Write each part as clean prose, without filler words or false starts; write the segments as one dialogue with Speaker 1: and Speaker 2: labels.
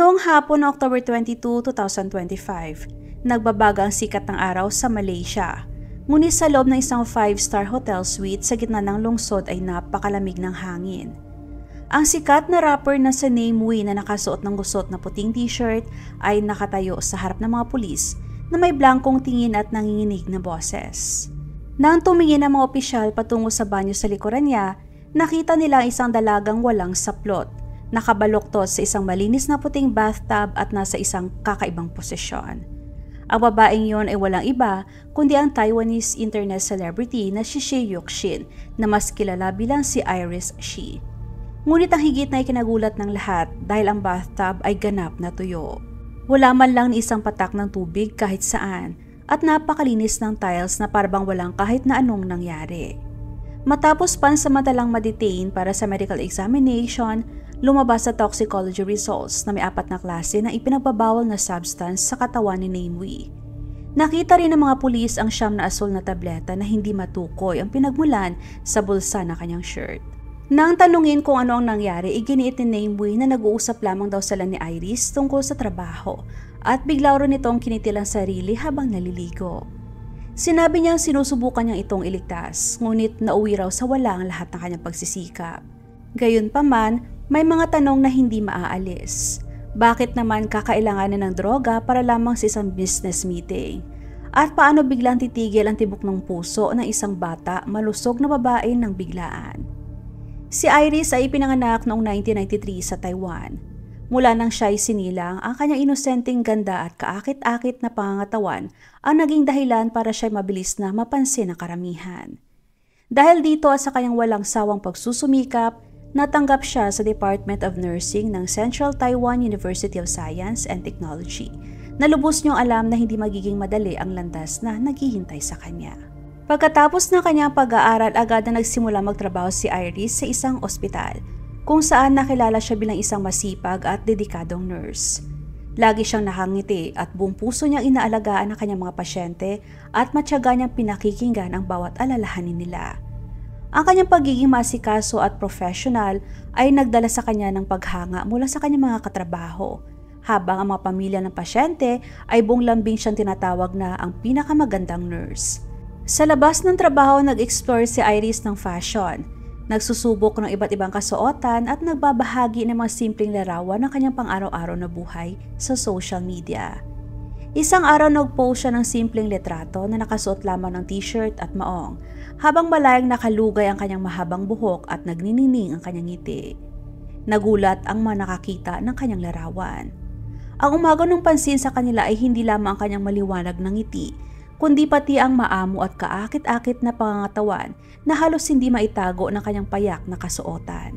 Speaker 1: Noong hapon ng October 22, 2025, nagbabaga ang sikat ng araw sa Malaysia. Ngunit sa loob ng isang 5-star hotel suite sa gitna ng lungsod ay napakalamig ng hangin. Ang sikat na rapper na sa name Wee na nakasuot ng gusot na puting t-shirt ay nakatayo sa harap ng mga pulis na may blankong tingin at nanginginig na boses. Nang tumingin ang mga opisyal patungo sa banyo sa likuran niya, nakita nila ang isang dalagang walang saplot, nakabaluktot sa isang malinis na puting bathtub at nasa isang kakaibang posisyon. Ang babaeng yon ay walang iba kundi ang Taiwanese internet celebrity na si Xie Yuxin na mas kilala bilang si Iris Xie. Ngunit ang higit na ikinagulat ng lahat dahil ang bathtub ay ganap na tuyo. Wala man lang ni isang patak ng tubig kahit saan at napakalinis ng tiles na parang walang kahit na anong nangyari. Matapos pansamantalang ma-detain para sa medical examination, lumabas sa toxicology results na may 4 na klase ng ipinagbabawal na substance sa katawan ni Name Wee. Nakita rin ng mga pulis ang 9 na asul na tableta na hindi matukoy ang pinagmulan sa bulsa ng kanyang shirt. Nang tanungin kung ano ang nangyari, iginiit ni Name Wee na nag-uusap lamang daw sila ni Iris tungkol sa trabaho at bigla rin itong kinitil ang sarili habang naliligo. Sinabi niyang sinusubukan niyang itong iligtas, ngunit nauwi raw sa wala ang lahat ng kanyang pagsisikap. Gayunpaman, may mga tanong na hindi maaalis. Bakit naman kakailanganin ng droga para lamang sa isang business meeting? At paano biglang titigil ang tibok ng puso ng isang bata malusog na babae ng biglaan? Si Iris ay ipinanganak noong 1993 sa Taiwan. Mula nang siya ay sinilang, ang kanyang inosenteng ganda at kaakit-akit na pangangatawan ang naging dahilan para siya mabilis na mapansin ng karamihan. Dahil dito at sa kanyang walang sawang pagsusumikap, natanggap siya sa Department of Nursing ng Central Taiwan University of Science and Technology na lubos niyong alam na hindi magiging madali ang landas na naghihintay sa kanya. Pagkatapos ng kanyang pag-aaral, agad na nagsimula magtrabaho si Iris sa isang ospital, kung saan nakilala siya bilang isang masipag at dedikadong nurse. Lagi siyang nakangiti at buong puso niyang inaalagaan ang kanyang mga pasyente at matyaga niyang pinakikinggan ang bawat alalahanin nila. Ang kanyang pagiging masikaso at professional ay nagdala sa kanya ng paghanga mula sa kanyang mga katrabaho, habang ang mga pamilya ng pasyente ay buong lambing siyang tinatawag na ang pinakamagandang nurse. Sa labas ng trabaho, nag-explore si Iris ng fashion. Nagsusubok ng iba't ibang kasuotan at nagbabahagi ng mga simpleng larawan ng kanyang pang-araw-araw na buhay sa social media. Isang araw nag-post siya ng simpleng litrato na nakasuot lamang ng t-shirt at maong, habang malayang nakalugay ang kanyang mahabang buhok at nagninining ang kanyang ngiti. Nagulat ang mga nakakita ng kanyang larawan. Ang umagaw ng pansin sa kanila ay hindi lamang ang kanyang maliwanag na ngiti, kundi pati ang maamo at kaakit-akit na pangangatawan na halos hindi maitago ng kanyang payak na kasuotan.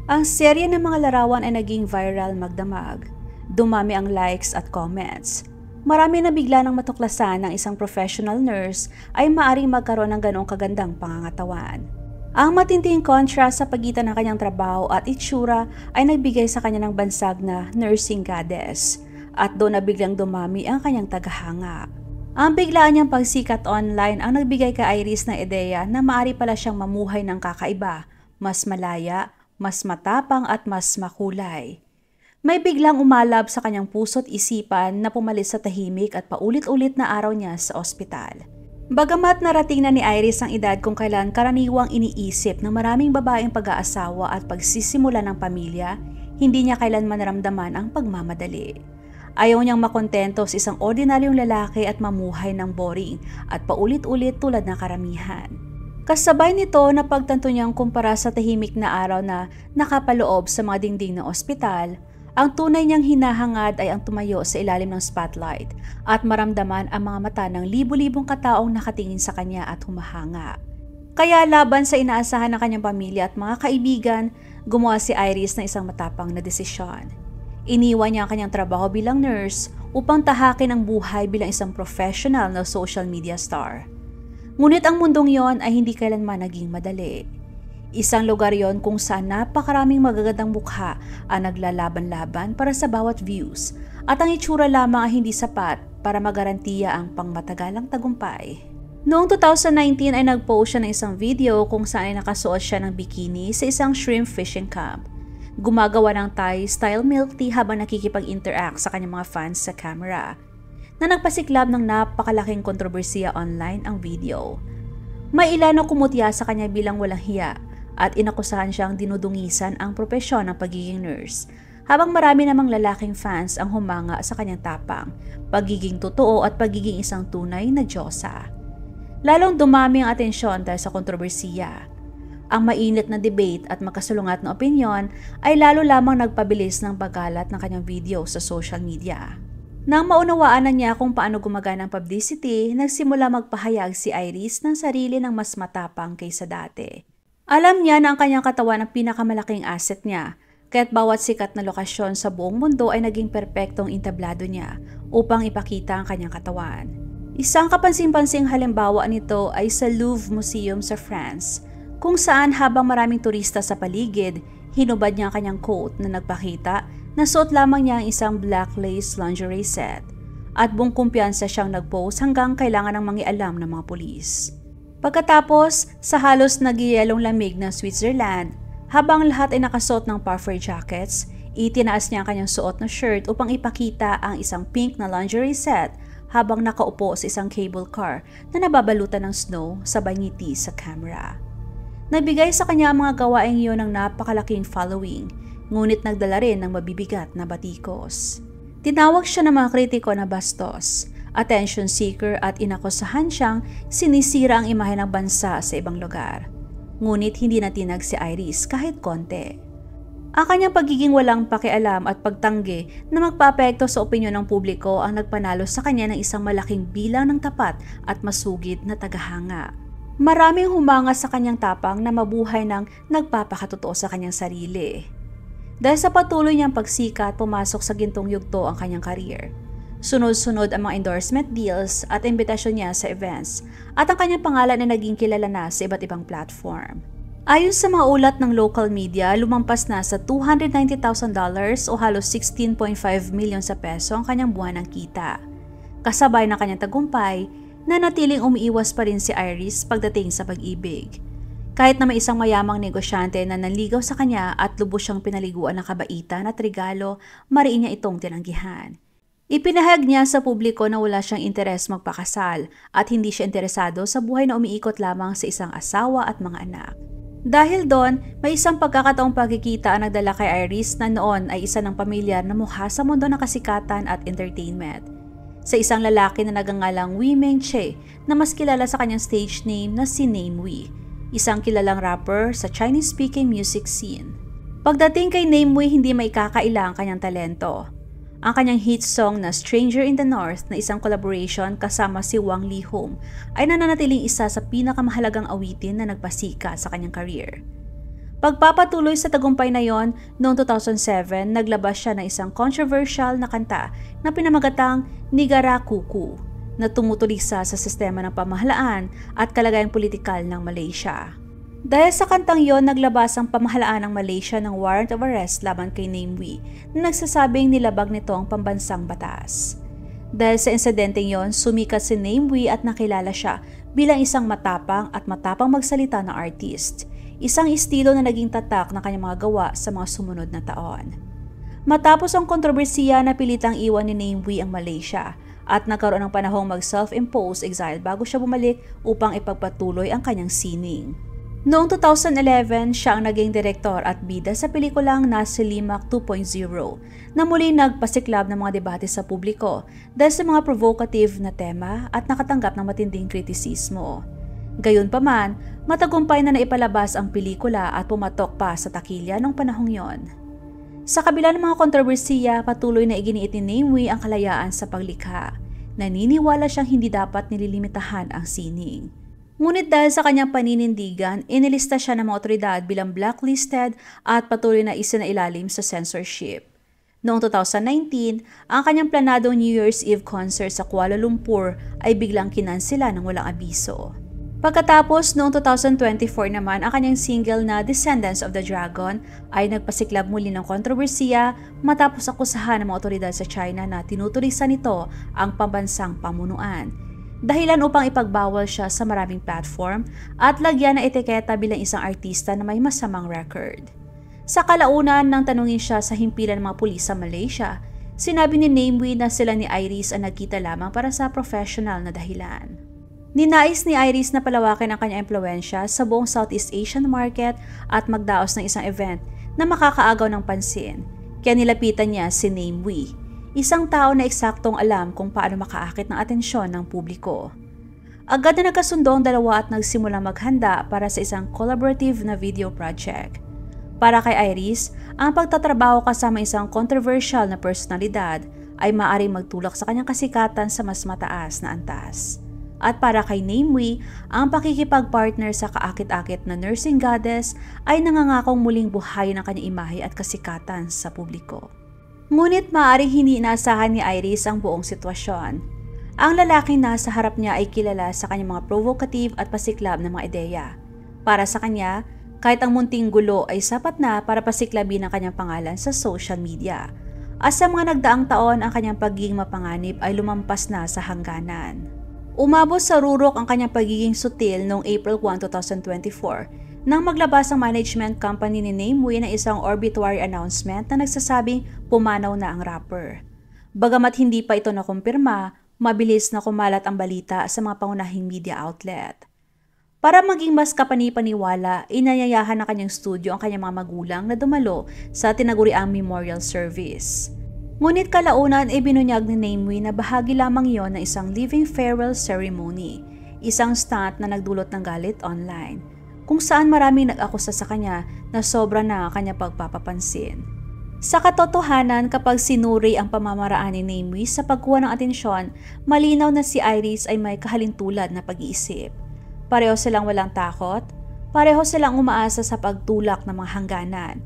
Speaker 1: Ang serye ng mga larawan ay naging viral magdamag. Dumami ang likes at comments. Marami na bigla ng matuklasan ng isang professional nurse ay maaring magkaroon ng ganoong kagandang pangangatawan. Ang matinding contrast sa pagitan ng kanyang trabaho at itsura ay nagbigay sa kanya ng bansag na nursing goddess, at doon na biglang dumami ang kanyang tagahanga. Ang biglaan niyang pagsikat online ang nagbigay kay Iris ng ideya na maaari pala siyang mamuhay ng kakaiba, mas malaya, mas matapang at mas makulay. May biglang umalab sa kanyang puso't isipan na pumalis sa tahimik at paulit-ulit na araw niya sa ospital. Bagamat narating na ni Iris ang edad kung kailan karaniwang iniisip ng maraming babaeng pag-aasawa at pagsisimula ng pamilya, hindi niya kailanman naramdaman ang pagmamadali. Ayaw niyang makontento sa isang ordinaryong lalaki at mamuhay ng boring at paulit-ulit tulad ng karamihan. Kasabay nito na pagtanto niyang kumpara sa tahimik na araw na nakapaloob sa mga dingding ng ospital, ang tunay niyang hinahangad ay ang tumayo sa ilalim ng spotlight at maramdaman ang mga mata ng libu-libong kataong nakatingin sa kanya at humahanga. Kaya laban sa inaasahan ng kanyang pamilya at mga kaibigan, gumawa si Iris ng isang matapang na desisyon. Iniwan niya ang kanyang trabaho bilang nurse upang tahakin ang buhay bilang isang professional na social media star. Ngunit ang mundong yon ay hindi kailanman naging madali. Isang lugar yon kung saan napakaraming magagandang mukha ang naglalaban-laban para sa bawat views at ang itsura lamang ay hindi sapat para magarantiya ang pangmatagalang tagumpay. Noong 2019 ay nag-post siya ng isang video kung saan ay nakasuot siya ng bikini sa isang shrimp fishing camp. Gumagawa ng Thai-style milk tea habang nakikipag-interact sa kanyang mga fans sa camera, na nagpasiklab ng napakalaking kontrobersiya online ang video. May ilan na kumutya sa kanya bilang walang hiya at inakusahan siyang dinudungisan ang propesyon ng pagiging nurse, habang marami namang lalaking fans ang humanga sa kanyang tapang, pagiging totoo at pagiging isang tunay na diyosa. Lalong dumami ang atensyon dahil sa kontrobersiya. Ang mainit na debate at makasalungat na opinyon ay lalo lamang nagpabilis ng pagkalat ng kanyang video sa social media. Nang maunawaan na niya kung paano gumagana ang publicity, nagsimula magpahayag si Iris ng sarili ng mas matapang kaysa dati. Alam niya na ang kanyang katawan ang pinakamalaking asset niya, kaya't bawat sikat na lokasyon sa buong mundo ay naging perpektong entablado niya upang ipakita ang kanyang katawan. Isang kapansin-pansing halimbawa nito ay sa Louvre Museum sa France, kung saan habang maraming turista sa paligid, hinubad niya ang kanyang coat na nagpakita na suot lamang niya ang isang black lace lingerie set, at buong kumpiyansa siyang nag-pose hanggang kailangan ng mangialam ng mga pulis. Pagkatapos, sa halos nagyayelong lamig ng Switzerland, habang lahat ay nakasuot ng puffer jackets, itinaas niya ang kanyang suot na shirt upang ipakita ang isang pink na lingerie set habang nakaupo sa isang cable car na nababalutan ng snow sabay ngiti sa camera. Nagbigay sa kanya ang mga gawaing iyon ng napakalaking following, ngunit nagdala rin ng mabibigat na batikos. Tinawag siya ng mga kritiko na bastos, attention seeker at inakusahan siyang sinisira ang imahe ng bansa sa ibang lugar. Ngunit hindi natinag si Iris kahit konti. Ang kanyang pagiging walang pakialam at pagtanggi na magpaapekto sa opinyon ng publiko ang nagpanalo sa kanya ng isang malaking bilang ng tapat at masugid na tagahanga. Maraming humanga sa kanyang tapang na mabuhay ng nagpapakatotoo sa kanyang sarili. Dahil sa patuloy niyang pagsikat, pumasok sa gintong yugto ang kanyang career. Sunod-sunod ang mga endorsement deals at imbitasyon niya sa events, at ang kanyang pangalan ay naging kilala na sa iba't ibang platform. Ayon sa mga ulat ng local media, lumampas na sa $290,000 o halos 16.5 million sa peso ang kanyang buwanang kita. Kasabay ng kanyang tagumpay, na natiling umiiwas pa rin si Iris pagdating sa pag-ibig. Kahit na may isang mayamang negosyante na nanligaw sa kanya at lubos siyang pinaliguan ng kabaitan at regalo, mariin niya itong tinanggihan. Ipinahayag niya sa publiko na wala siyang interes magpakasal at hindi siya interesado sa buhay na umiikot lamang sa isang asawa at mga anak. Dahil doon, may isang pagkakataong pagkikita ang nagdala kay Iris na noon ay isa ng pamilyar na mukha sa mundo ng kasikatan at entertainment. Sa isang lalaki na nagangalang Wei Meng Che na mas kilala sa kanyang stage name na si Name Wei, isang kilalang rapper sa Chinese-speaking music scene. Pagdating kay Name Wei, hindi may kakaila ang kanyang talento. Ang kanyang hit song na Stranger in the North na isang collaboration kasama si Wang Lihong ay nananatiling isa sa pinakamahalagang awitin na nagpasika sa kanyang career. Pagpapatuloy sa tagumpay na yon, noong 2007, naglabas siya ng isang controversial na kanta na pinamagatang Nigara Kuku na tumutulisa sa sistema ng pamahalaan at kalagayang politikal ng Malaysia. Dahil sa kantang yon, naglabas ang pamahalaan ng Malaysia ng warrant of arrest laban kay Name Wei na nagsasabing nilabag nito ang pambansang batas. Dahil sa insidenteng yon, sumikat si Name Wei at nakilala siya bilang isang matapang magsalita na artist. Isang estilo na naging tatak ng kanyang mga gawa sa mga sumunod na taon. Matapos ang kontrobersiya, napilitang iwan ni Name Wei ang Malaysia at nagkaroon ng panahong mag-self-imposed exile bago siya bumalik upang ipagpatuloy ang kanyang sining. Noong 2011, siya ang naging direktor at bida sa pelikulang Nasilimak 2.0 na muli nagpasiklab ng mga debate sa publiko dahil sa mga provocative na tema at nakatanggap ng matinding kritisismo. Gayunpaman, matagumpay na naipalabas ang pelikula at pumatok pa sa takilya noong panahong yon. Sa kabila ng mga kontrobersiya, patuloy na iginiit ni Name Wei ang kalayaan sa paglikha. Naniniwala siyang hindi dapat nililimitahan ang sining. Ngunit dahil sa kanyang paninindigan, inilista siya ng mga otoridad bilang blacklisted at patuloy na isinailalim sa censorship. Noong 2019, ang kanyang planadong New Year's Eve concert sa Kuala Lumpur ay biglang kinansela ng walang abiso. Pagkatapos, noong 2024 naman, ang kanyang single na Descendants of the Dragon ay nagpasiklab muli ng kontrobersiya matapos akusahan ng mga otoridad sa China na tinutulisan nito ang pambansang pamunuan. Dahilan upang ipagbawal siya sa maraming platform at lagyan ng etiketa bilang isang artista na may masamang record. Sa kalaunan nang tanungin siya sa himpilan ng mga pulis sa Malaysia, sinabi ni Namewee na sila ni Iris ang nagkita lamang para sa professional na dahilan. Ninais ni Iris na palawakin ang kanyang impluwensya sa buong Southeast Asian market at magdaos ng isang event na makakaagaw ng pansin, kaya nilapitan niya si Namewee, isang tao na eksaktong alam kung paano makaakit ng atensyon ng publiko. Agad na nagkasundo ang dalawa at nagsimulang maghanda para sa isang collaborative na video project. Para kay Iris, ang pagtatrabaho kasama isang controversial na personalidad ay maaaring magtulak sa kanyang kasikatan sa mas mataas na antas. At para kay Namewee, ang pakikipag-partner sa kaakit-akit na nursing goddess ay nangangakong muling buhayin ang kanyang imahe at kasikatan sa publiko. Ngunit maaaring hindi inaasahan ni Iris ang buong sitwasyon. Ang lalaking nasa harap niya ay kilala sa kanyang mga provocative at pasiklab na mga ideya. Para sa kanya, kahit ang munting gulo ay sapat na para pasiklabin ang kanyang pangalan sa social media. At sa mga nagdaang taon, ang kanyang pagiging mapanganib ay lumampas na sa hangganan. Umabot sa rurok ang kanyang pagiging sutil noong April 1, 2024 nang maglabas ang management company ni Namewee na isang obituary announcement na nagsasabing pumanaw na ang rapper. Bagamat hindi pa ito nakumpirma, mabilis na kumalat ang balita sa mga pangunahing media outlet. Para maging mas kapani-paniwala, inayayahan ng kanyang studio ang kanyang mga magulang na dumalo sa tinaguriang memorial service. Ngunit kalaunan ay binunyag ni Namewee na bahagi lamang iyon ng isang living farewell ceremony, isang stunt na nagdulot ng galit online, kung saan maraming nag-akusa sa kanya na sobra na ang kanyang pagpapapansin. Sa katotohanan, kapag sinuri ang pamamaraan ni Namewee sa pagkuha ng atensyon, malinaw na si Iris ay may kahalintulad na pag-iisip. Pareho silang walang takot, pareho silang umaasa sa pagtulak ng mga hangganan.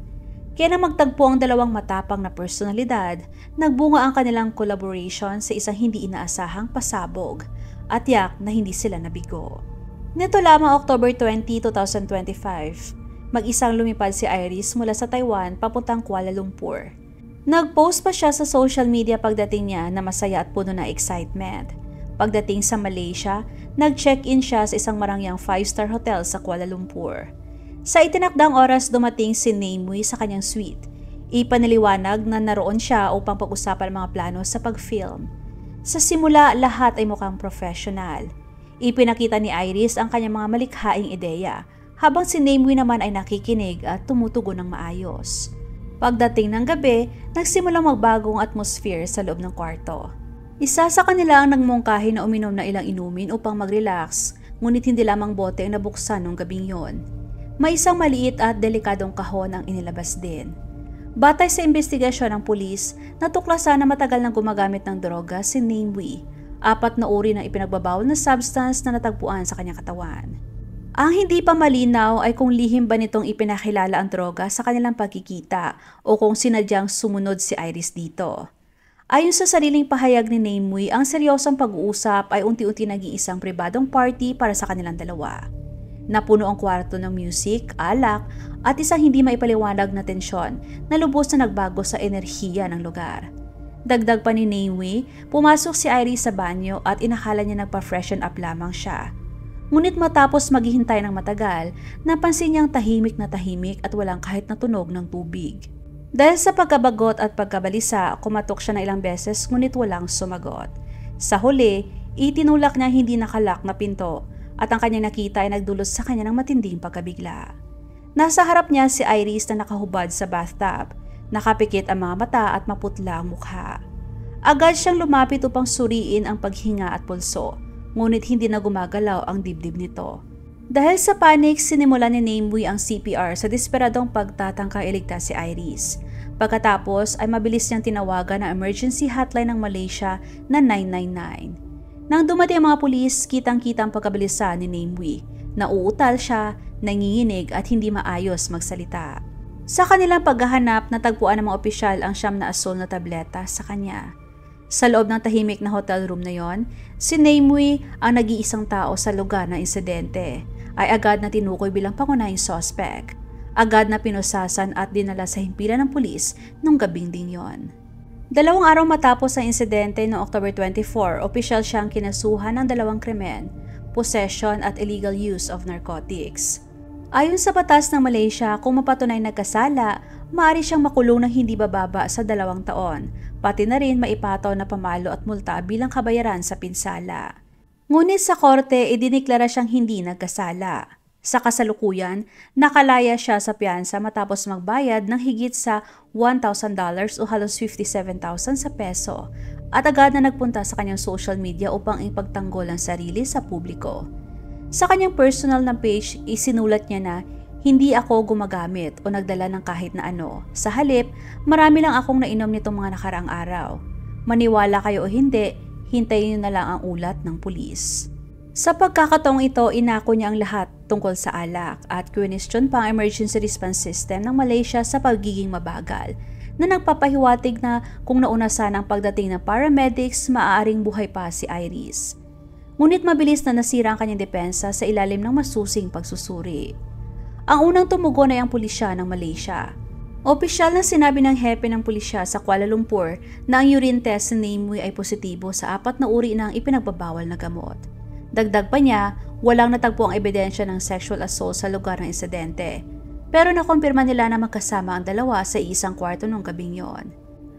Speaker 1: Kaya na magtagpo ang dalawang matapang na personalidad, nagbunga ang kanilang collaboration sa isang hindi inaasahang pasabog at yak na hindi sila nabigo. Nito lamang October 20, 2025, mag-isang lumipad si Iris mula sa Taiwan papuntang Kuala Lumpur. Nag-post pa siya sa social media pagdating niya na masaya at puno ng excitement. Pagdating sa Malaysia, nag-check-in siya sa isang marangyang 5-star hotel sa Kuala Lumpur. Sa itinakdang oras dumating si Namewee sa kanyang suite. Ipanaliwanag na naroon siya upang pag-usapan ang mga plano sa pag-film. Sa simula, lahat ay mukhang professional. Ipinakita ni Iris ang kanyang mga malikhaing ideya, habang si Namewee naman ay nakikinig at tumutugon ng maayos. Pagdating ng gabi, nagsimulang magbagong atmosphere sa loob ng kwarto. Isa sa kanila ang nagmungkahi na uminom na ilang inumin upang mag-relax, ngunit hindi lamang bote ang nabuksan nung gabing yon. May isang maliit at delikadong kahon ang inilabas din. Batay sa investigasyon ng pulis, natuklasan na matagal nang gumagamit ng droga si Namewee, 4 na uri ng ipinagbabawal na substance na natagpuan sa kanyang katawan. Ang hindi pa malinaw ay kung lihim ba nitong ipinakilala ang droga sa kanilang pagkikita o kung sinadyang sumunod si Iris dito. Ayon sa sariling pahayag ni Namewee, ang seryosong pag-uusap ay unti-unti naging isang pribadong party para sa kanilang dalawa. Napuno ang kwarto ng music, alak, at isang hindi maipaliwanag na tensyon na lubos na nagbago sa enerhiya ng lugar. Dagdag pa ni Namewee, pumasok si Iris sa banyo at inakala niya nagpa-freshen up lamang siya. Ngunit matapos maghihintay ng matagal, napansin niyang tahimik at walang kahit na tunog ng tubig. Dahil sa pagkabagot at pagkabalisa, kumatok siya ng ilang beses ngunit walang sumagot. Sa huli, itinulak niya hindi nakalak na pinto at ang kanyang nakita ay nagdulot sa kanya ng matinding pagkabigla. Nasa harap niya si Iris na nakahubad sa bathtub, nakapikit ang mga mata at maputla ang mukha. Agad siyang lumapit upang suriin ang paghinga at pulso, ngunit hindi na gumagalaw ang dibdib nito. Dahil sa panic, sinimulan ni Namewee ang CPR sa desperadong pagtatangkang iligtas si Iris. Pagkatapos ay mabilis niyang tinawagan ang emergency hotline ng Malaysia na 999. Nang dumating ang mga pulis, kitang-kita ang pagkabilisa ni Namewee. Nauutal siya, nanginginig at hindi maayos magsalita. Sa kanilang paghahanap, natagpuan ng mga opisyal ang 9 na asul na tableta sa kanya. Sa loob ng tahimik na hotel room na yon, si Namewee ang nag-iisang tao sa lugar ng insidente ay agad na tinukoy bilang pangunahing suspect. Agad na pinusasan at dinala sa himpilan ng pulis nung gabing ding yon. 2 araw matapos ang insidente noong October 24, opisyal siyang kinasuhan ng 2 krimen, possession at illegal use of narcotics. Ayon sa batas ng Malaysia, kung mapatunay nagkasala, maaari siyang makulong ng hindi bababa sa 2 taon, pati na rin maipataw na pamalo at multa bilang kabayaran sa pinsala. Ngunit sa korte, idiniklara siyang hindi nagkasala. Sa kasalukuyan, nakalaya siya sa piyansa matapos magbayad ng higit sa $1,000 o halos 57,000 sa peso at agad na nagpunta sa kanyang social media upang ipagtanggol ang sarili sa publiko. Sa kanyang personal na page, isinulat niya na, "Hindi ako gumagamit o nagdala ng kahit na ano. Sa halip, marami lang akong nainom nitong mga nakaraang araw. Maniwala kayo o hindi, hintayin niyo na lang ang ulat ng pulis." Sa pagkakataong ito, inako niya ang lahat tungkol sa alak at question pa ang emergency response system ng Malaysia sa pagiging mabagal, na nagpapahiwatig na kung nauna sana ang pagdating ng paramedics, maaaring buhay pa si Iris. Ngunit mabilis na nasira ang kanyang depensa sa ilalim ng masusing pagsusuri. Ang unang tumugon ay ang pulisya ng Malaysia. Opisyal na sinabi ng hepe ng pulisya sa Kuala Lumpur na ang urine test ni Namewee ay positibo sa 4 na uri ng ipinagbabawal na gamot. Dagdag pa niya, walang natagpo ang ebidensya ng sexual assault sa lugar ng insidente. Pero nakumpirma nila na magkasama ang dalawa sa isang kwarto nung gabing yon.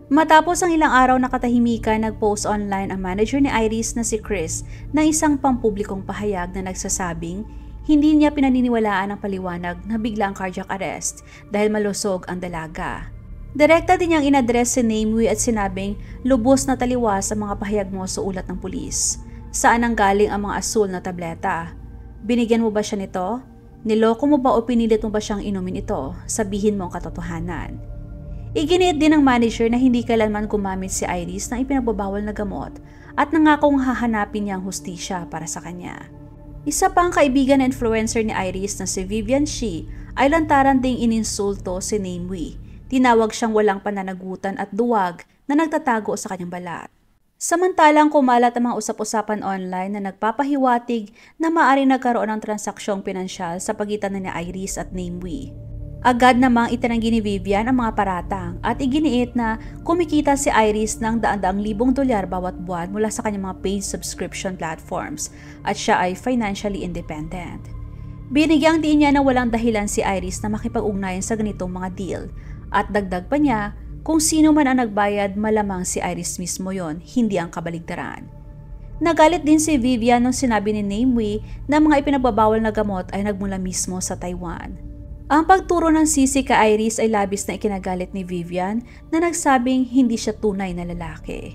Speaker 1: Matapos ang ilang araw na katahimikan, nag-post online ang manager ni Iris na si Chris ng isang pampublikong pahayag na nagsasabing hindi niya pinaniniwalaan ang paliwanag na biglang cardiac arrest dahil malusog ang dalaga. Direkta din niyang inadres si Namewee at sinabing lubos na taliwa sa mga pahayag mo sa ulat ng pulis. Saan ang galing ang mga asul na tableta? Binigyan mo ba siya nito? Niloko mo ba o pinilit mo ba siyang inumin ito? Sabihin mo ang katotohanan. Iginiit din ng manager na hindi kailanman gumamit si Iris ng ipinagbabawal na gamot at nangakong hahanapin niya ang hustisya para sa kanya. Isa pa ang kaibigan na influencer ni Iris na si Vivian Shi ay lantaran ding ininsulto si Namewee. Tinawag siyang walang pananagutan at duwag na nagtatago sa kanyang balat. Samantalang kumalat ang mga usap-usapan online na nagpapahiwatig na maaaring nagkaroon ng transaksyong pinansyal sa pagitan ni Iris at Namewee. Agad namang itinanggi ni Vivian ang mga paratang at iginiit na kumikita si Iris ng daan-daang libong dolyar bawat buwan mula sa kanyang mga paid subscription platforms at siya ay financially independent. Binigyang diin niya na walang dahilan si Iris na makipag-ugnayan sa ganitong mga deal at dagdag pa niya, kung sino man ang nagbayad, malamang si Iris mismo yon, hindi ang kabaligtaran. Nagalit din si Vivian nung sinabi ni Namewee na mga ipinagbabawal na gamot ay nagmula mismo sa Taiwan. Ang pagturo ng sisi kay Iris ay labis na ikinagalit ni Vivian na nagsabing hindi siya tunay na lalaki.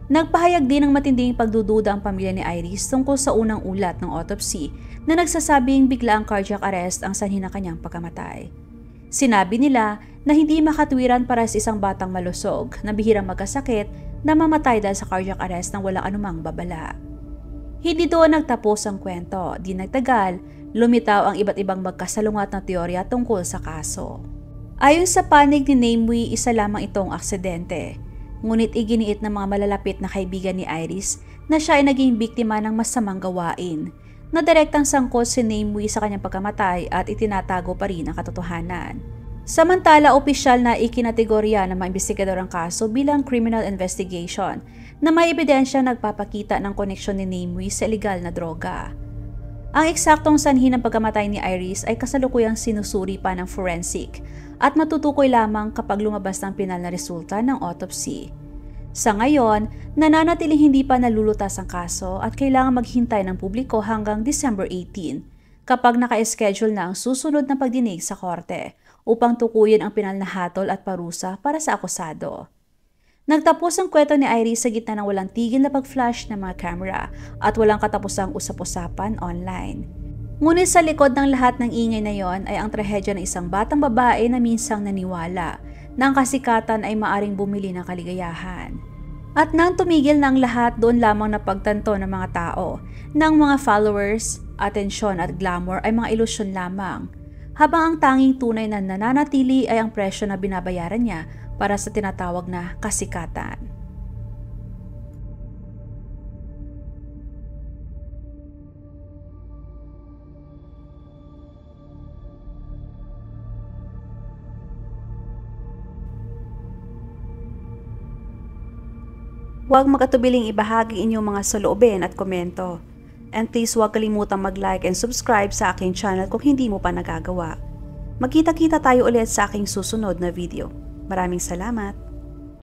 Speaker 1: Nagpahayag din ng matinding pagdududa ang pamilya ni Iris tungkol sa unang ulat ng autopsy na nagsasabing biglaang cardiac arrest ang sanhi ng kanyang pagkamatay. Sinabi nila na hindi makatwiran para sa isang batang malusog na bihirang magkasakit na mamatay dahil sa cardiac arrest nang walang anumang babala. Hindi doon nagtapos ang kwento. Di nagtagal, lumitaw ang iba't ibang magkasalungat na teorya tungkol sa kaso. Ayon sa panig ni Namewee, isa lamang itong aksidente. Ngunit iginiit ng mga malalapit na kaibigan ni Iris na siya ay naging biktima ng masamang gawain, na direktang sangkot si Namewee sa kanyang pagkamatay at itinatago pa rin ang katotohanan. Samantala, opisyal na ikinategorya ng mga investigador ang kaso bilang criminal investigation na may ebidensya nagpapakita ng koneksyon ni Namewee sa illegal na droga. Ang eksaktong sanhi ng pagkamatay ni Iris ay kasalukuyang sinusuri pa ng forensic at matutukoy lamang kapag lumabas ng pinal na resulta ng autopsy. Sa ngayon, nananatiling hindi pa nalulutas ang kaso at kailangan maghintay ng publiko hanggang December 18 kapag naka-schedule na ang susunod na pagdinig sa korte upang tukuyin ang pinal na hatol at parusa para sa akusado. Nagtapos ang kwento ni Iris sa gitna ng walang tigil na pag-flash ng mga camera at walang katapusang usap-usapan online. Ngunit sa likod ng lahat ng ingay na yon ay ang trahedya ng isang batang babae na minsang naniwala na ang kasikatan ay maaring bumili ng kaligayahan. At nang tumigil na ang lahat, doon lamang napagtanto ng mga tao ng mga followers, atensyon at glamour ay mga ilusyon lamang, habang ang tanging tunay na nananatili ay ang presyo na binabayaran niya para sa tinatawag na kasikatan. Huwag magatubiling ibahagi inyong mga saloobin at komento. And please huwag kalimutang mag-like and subscribe sa aking channel kung hindi mo pa nagagawa. Magkita-kita tayo ulit sa aking susunod na video. Maraming salamat!